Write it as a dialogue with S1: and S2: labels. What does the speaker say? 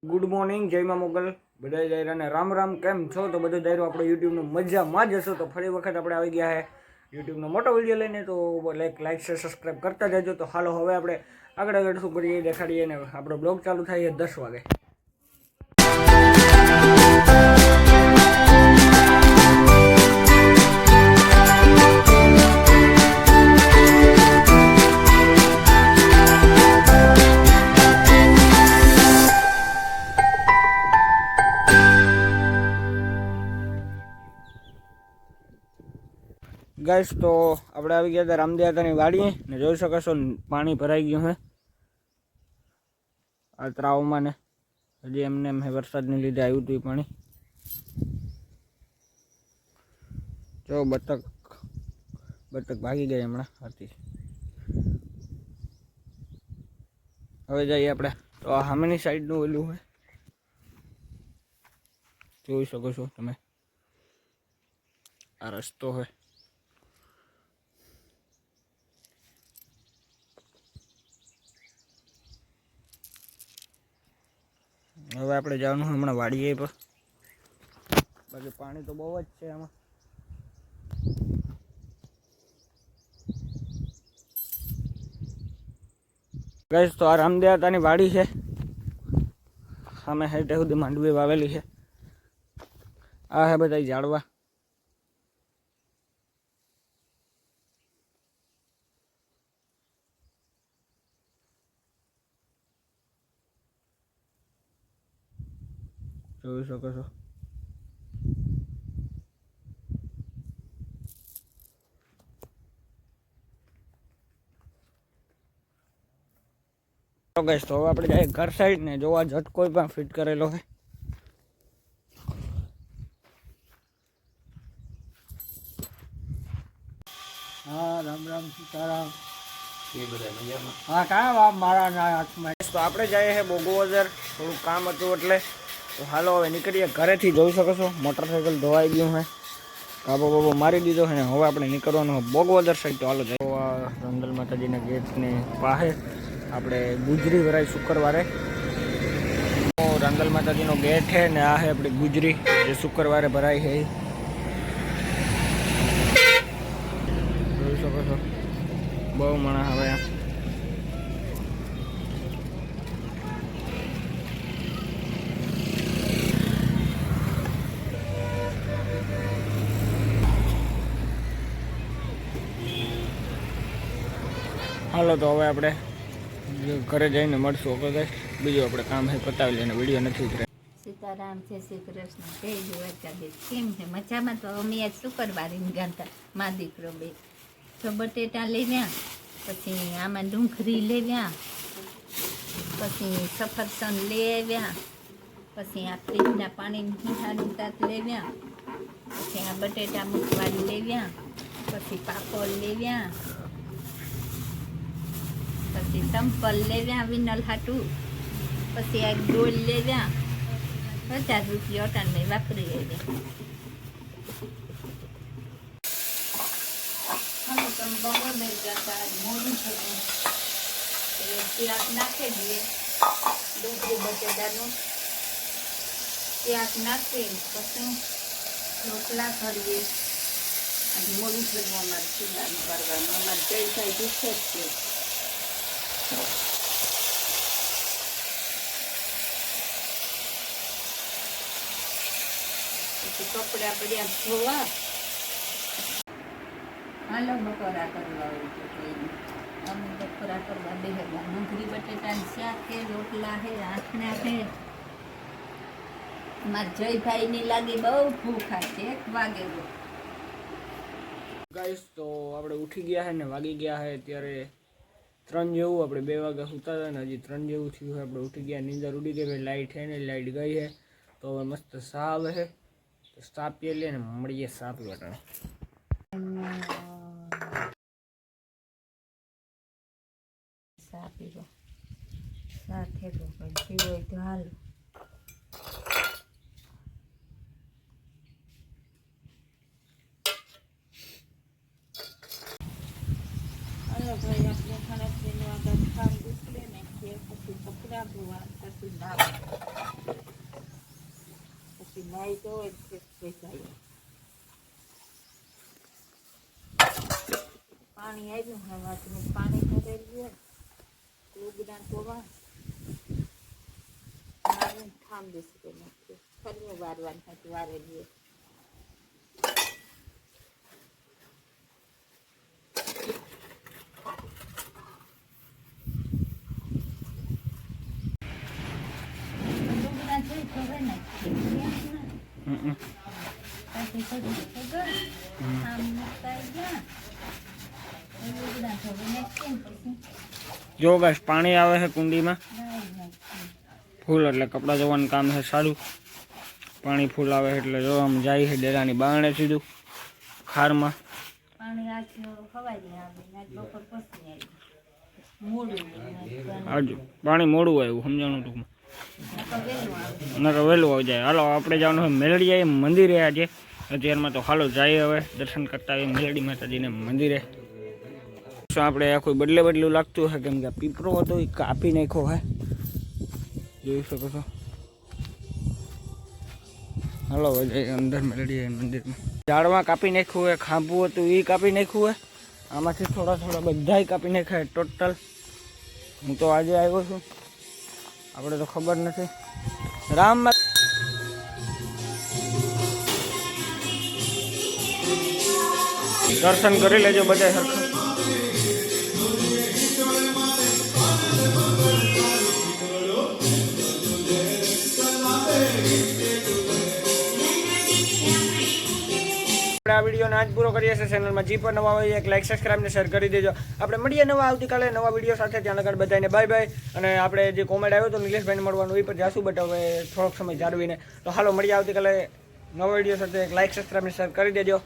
S1: Good morning, જય મા મોગલ, બધા દાયરાને રામ રામ. કેમ છો? તો બધો દાયરો આપણે યુટ્યુબનો મજામાં જ હશો. તો ફરી વખત આપણે આવી ગયા છે યુટ્યુબનો મોટો વિડીયો લઈને. તો લાઈક શેર સબસ્ક્રાઈબ કરતા જજો. તો હાલો હવે આપણે આગળ શું કરીએ દેખાડીએ ને આપણો બ્લોગ ચાલુ થાય 10 વાગે. ગાઈસ, તો આપણે આવી ગયા હતા રામદેવતાની વાડીએ ને જોઈ શકો છો પાણી ભરાઈ ગયું છે આ તળાવમાં ને હજી એમને વરસાદને લીધે આવ્યું હતું પાણી. જો બતક ભાગી ગઈ હમણાં હતી. હવે જઈએ આપણે. તો આ સામેની સાઈડનું ઓલું હોય જોઈ શકો છો તમે, આ રસ્તો હોય. હવે આપણે જવાનું હમણાં વાડીએ પર. બાકી પાણી તો બહુ જ છે આમાં. ગાઈસ, તો આ રામદેવતાની વાડી છે. સામે હેઠે સુધી માંડવી વાવેલી છે. આ હે બધા ઝાડવા. જોઈ શકો છો. તો ગાઈસ, તો હવે આપણે જાય ઘર સાઈડ ને જોવા ઝટકો પણ ફિટ કરેલો છે. હા, રામ રામ, સીતારામ. હા, કાં મારા હાથમાં. તો આપણે જઈએ છે બોગોવદર, થોડું કામ હતું એટલે. તો હાલો હવે નીકળીએ ઘરેથી. જોઈ શકો છો મોટરસાઇકલ ધોવાઈ ગયું છે, કાબો બાબો મારી દીધો છે ને હવે આપણે નીકળવાનું બોગોવદર સાઈડ. તો હાલો જાય. રંગલ માતાજીના ગેટની પાસે આપણે ગુજરી ભરાય શુક્રવારે. રંગલ માતાજીનો ગેટ છે ને આ છે આપણી ગુજરી જે શુક્રવારે ભરાય છે. જોઈ શકો છો બહુ માણસ હવે. હાલો તો હવે આપણે ઘરે જઈને મળશું. ઓકે, બીજું આપણે કામ છે પતાવી લઈને વિડીયો નથી ઉતરે.
S2: સીતારામ, જય શ્રી કૃષ્ણ, જય દ્વારકાધીશ. કેમ છે? મજામાં? તો અમે આજ શુક્રવારે ગાંતા મા દીકરો બે તો બટેટા લેવ્યા, પછી આમાં ડુંગળી લેવ્યા, પછી સફરજન લઈ આવ્યા, પછી આ ફ્રીજના પાણીની મીઠાની તાત લેવ્યા, પછી આ બટેટા મૂકવાળી લેવ્યા, પછી પાપડ લેવ્યા, પછી ચંપલ લેવ્યા વિનલ હાટું, પછી આ ડોલ લેવ્યા. 50 રૂપિયા અટાણ વાપરી આવ્યા. તમે બગોને જતા મોડું થયું ત્યાગ નાખી દઈએ. ડુંગળી બટેટાનું ત્યાગ નાખી પછી રોટલા કરીએ. આજે મોડું થયું અમારે ચૂલાનું કરવાનું. અમારે જઈ થાય દુઃખે જ છે. કપડા પડ્યા ધોવા. હાલો બપોરા કરવા અમે બપોરા કરવા બેહેલા. ડુંગળી બટેટાનું શાક છે, રોટલા છે, આંખના છે. મારા જયભાઈ ની લાગી બહુ ભૂખા છે. 1 વાગે
S1: ગાઈસ, તો આપણે ઉઠી ગયા છે ને વાગી ગયા છે અત્યારે 3 જેવું. આપણે 2 વાગે સુતા હતા ને હજી 3 જેવું થયું છે. આપણે ઉઠી ગયા, નીંદર ઉડી ગઈ. ભાઈ લાઇટ છે ને લાઇટ ગઈ છે. તો હવે મસ્ત સા આવે છે. તો સા પીએ લે ને મળીએ સા પીવા ટાણે.
S2: સા પીવો સાથે પીવો તો હાલ. હાલો ભાઈ, આપણે ખાણા પીવાનું આગળ કામ દુસરે ને પછી કપડા ધોવા પછી નાવા. નાઈ તો પૈસા પાણી આવ્યું હવે પાણી ભરેલું લુગડા ધોવા થામ બેસી ફરી વારવાનું હતું વારેલું
S1: જો ગાઈસ પાણી આવે છે કુંડીમાં ફૂલ એટલે કપડાં ધોવાનું કામ છે સારું. પાણી ફૂલ આવે એટલે જો આમ જાય છે ડેરાની બારણે સીધું ખારમાં. પાણી મોડું આવ્યું સમજાણું ટૂંકમાં, નકર વહેલું આવી જાય. હાલો આપણે જવાનું હોય મેલડી જાય મંદિરે આજે અત્યારમાં. તો હાલો જાય હવે દર્શન કરતા આવીએ મેલડી માતાજીને મંદિરે. આપણે આખું બદલું લાગતું હશે કેમ કે પીપરો હતો એ કાપી નાખ્યો હે, જોઈ શકો છો. હાલો અંદર મેલડી મંદિરમાં. ઝાડમાં કાપી નાખ્યું હોય, ખાંભું હતું એ કાપી નાખ્યું હોય, આમાંથી થોડા બધાય કાપી નાખ્યા ટોટલ. હું તો આજે આવ્યો છું, આપણે તો ખબર નથી. રામ દર્શન કરી લેજો બધા સરખા. આ વિડીયોને આજ પૂરો કરીએ છીએ. ચેનલમાં જે પણ નવા હોય એક લાઈક સબસ્ક્રાઈબ ને શેર કરી દેજો. આપણે મળીએ નવા આવતીકાલે નવા વિડીયો સાથે. ત્યાં આગળ બધાને બાય બાય. અને આપણે જે કોમેન્ટ આવ્યો હતો નિલેશભાઈને મળવાનું એ પણ જાશું, બટ હવે થોડોક સમય જાળવીને. તો હાલો મળીએ આવતીકાલે નવા વિડીયો સાથે. એક લાઈક સબસ્ક્રાઈબ ને શેર કરી દેજો.